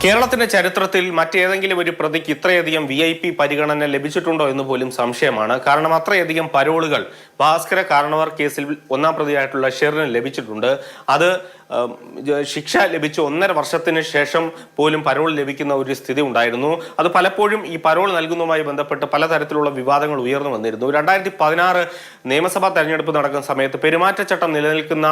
കേരളത്തിന്റെ ചരിത്രത്തിൽ മറ്റേതെങ്കിലും ഒരു പ്രതിക്ക് ഇത്രയധികം VIP പരിഗണന ലഭിച്ചിട്ടുണ്ടോ എന്ന് പോലും സംശയമാണ്. കാരണം അത്രയധികം പരോളുകൾ ഭാസ്കര കാരണവർ കേസിൽ ഒന്നാം പ്രതിയായിട്ടുള്ള ഷെറിന് ലഭിച്ചിട്ടുണ്ട്. അത് ശിക്ഷ ലഭിച്ച് 1.5 വർഷത്തിന് ശേഷം പോലും പരോൾ ലഭിക്കുന്ന ഒരു സ്ഥിതി ഉണ്ടായിരുന്നു. അത് പലപ്പോഴും ഈ പരോൾ നൽകുന്നതുമായി ബന്ധപ്പെട്ട് പലതരത്തിലുള്ള വിവാദങ്ങൾ ഉയർന്നു വന്നിരുന്നു. 2016 നിയമസഭാ തെരഞ്ഞെടുപ്പ് നടക്കുന്ന സമയത്ത് പെരുമാറ്റച്ചട്ടം നിലനിൽക്കുന്ന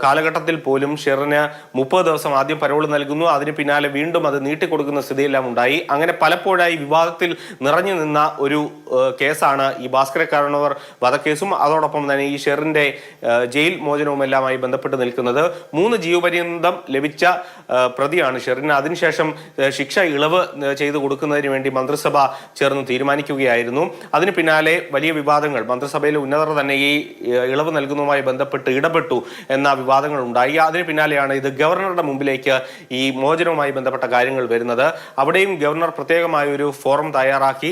കാലഘട്ടത്തിൽ പോലും ഷെറിന് 30 ദിവസം ആദ്യം പരോൾ നൽകുന്നു. അതിന് പിന്നാലെ വീണ്ടും അത് നീട്ടിക്കൊടുക്കുന്ന സ്ഥിതിയെല്ലാം ഉണ്ടായി. അങ്ങനെ പലപ്പോഴായി വിവാദത്തിൽ നിറഞ്ഞു നിന്ന ഒരു കേസാണ് ഈ ഭാസ്കര കാരണവർ വധക്കേസും അതോടൊപ്പം തന്നെ ഈ ഷെറിന്റെ ജയിൽ മോചനവുമെല്ലാമായി ബന്ധപ്പെട്ട് നിൽക്കുന്നത്. 3 ജീവപര്യന്തം ലഭിച്ച പ്രതിയാണ് ഷെറിന്. അതിനുശേഷം ശിക്ഷ ഇളവ് ചെയ്തു കൊടുക്കുന്നതിന് വേണ്ടി മന്ത്രിസഭ ചേർന്ന് തീരുമാനിക്കുകയായിരുന്നു. അതിന് പിന്നാലെ വലിയ വിവാദങ്ങൾ, മന്ത്രിസഭയിലെ ഉന്നതർ തന്നെ ഈ ഇളവ് നൽകുന്നതുമായി ബന്ധപ്പെട്ട് ഇടപെട്ടു എന്ന വിവാദങ്ങൾ ഉണ്ടായി. അതിന് പിന്നാലെയാണ് ഇത് ഗവർണറുടെ മുമ്പിലേക്ക് ഈ മോചനവുമായി ബന്ധപ്പെട്ട കാര്യങ്ങൾ വരുന്നത്. അവിടെയും ഗവർണർ പ്രത്യേകമായ ഒരു ഫോറം തയ്യാറാക്കി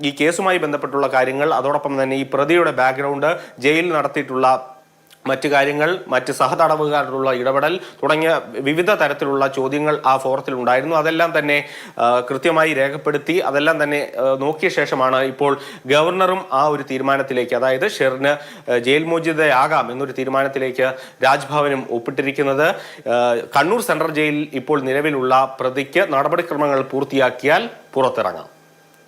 ഈ കേസുമായി ബന്ധപ്പെട്ടുള്ള കാര്യങ്ങൾ, അതോടൊപ്പം തന്നെ ഈ പ്രതിയുടെ ബാക്ക്ഗ്രൗണ്ട്, ജയിലിൽ നടത്തിയിട്ടുള്ള മറ്റു കാര്യങ്ങൾ, മറ്റ് സഹതടവുകാരുടെ ഇടപെടൽ തുടങ്ങിയ വിവിധ തരത്തിലുള്ള ചോദ്യങ്ങൾ ആ ഫോറത്തിൽ ഉണ്ടായിരുന്നു. അതെല്ലാം തന്നെ കൃത്യമായി രേഖപ്പെടുത്തി അതെല്ലാം തന്നെ നോക്കിയ ശേഷമാണ് ഇപ്പോൾ ഗവർണറും ആ ഒരു തീരുമാനത്തിലേക്ക്, അതായത് ഷെറിന് ജയിൽ മോചിതയാകാം എന്നൊരു തീരുമാനത്തിലേക്ക് രാജ്ഭവനും ഒപ്പിട്ടിരിക്കുന്നത്. കണ്ണൂർ സെൻട്രൽ ജയിലിൽ ഇപ്പോൾ നിലവിലുള്ള പ്രതിക്ക് നടപടിക്രമങ്ങൾ പൂർത്തിയാക്കിയാൽ പുറത്തിറങ്ങാം.